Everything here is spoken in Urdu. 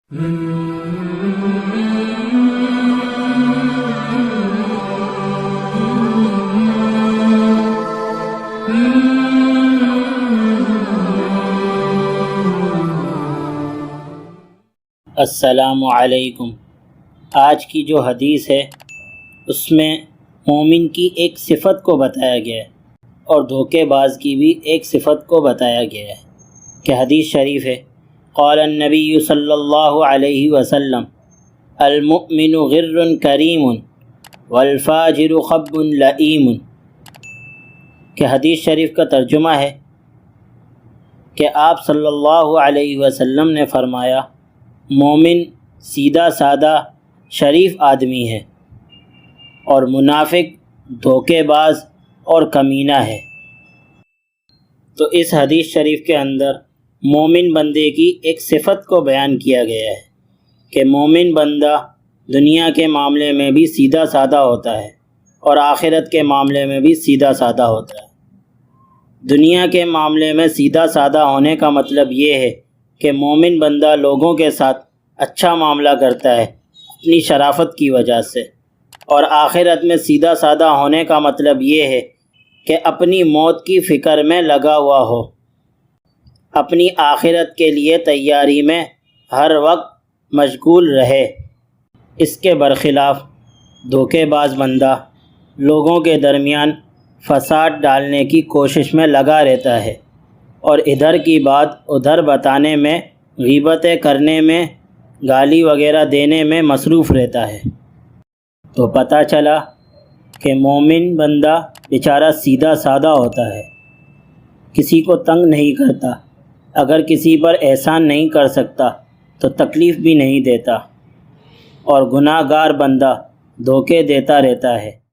السلام علیکم۔ آج کی جو حدیث ہے اس میں مومن کی ایک صفت کو بتایا گیا ہے اور دھوکے باز کی بھی ایک صفت کو بتایا گیا ہے کہ حدیث شریف ہے، قال النبی صلی اللہ علیہ وسلم المؤمن غر کریم والفاجر خب لئیم، کہ حدیث شریف کا ترجمہ ہے کہ آپ صلی اللہ علیہ وسلم نے فرمایا مومن سیدھا سادہ شریف آدمی ہے اور منافق دھوکے باز اور کمینہ ہے۔ تو اس حدیث شریف کے اندر مومن بندے کی ایک صفت کو بیان کیا گیا ہے کہ مومن بندہ دنیا کے معاملے میں بھی سیدھا سادہ ہوتا ہے اور آخرت کے معاملے میں بھی سیدھا سادہ ہوتا ہے۔ دنیا کے معاملے میں سیدھا سادہ ہونے کا مطلب یہ ہے کہ مومن بندہ لوگوں کے ساتھ اچھا معاملہ کرتا ہے اپنی شرافت کی وجہ سے، اور آخرت میں سیدھا سادہ ہونے کا مطلب یہ ہے کہ اپنی موت کی فکر میں لگا ہوا ہو، اپنی آخرت کے لیے تیاری میں ہر وقت مشغول رہے۔ اس کے برخلاف دھوکے باز بندہ لوگوں کے درمیان فساد ڈالنے کی کوشش میں لگا رہتا ہے اور ادھر کی بات ادھر بتانے میں، غیبتیں کرنے میں، گالی وغیرہ دینے میں مصروف رہتا ہے۔ تو پتہ چلا کہ مومن بندہ بیچارہ سیدھا سادہ ہوتا ہے، کسی کو تنگ نہیں کرتا، اگر کسی پر احسان نہیں کر سکتا تو تکلیف بھی نہیں دیتا، اور گناہ گار بندہ دھوکے دیتا رہتا ہے۔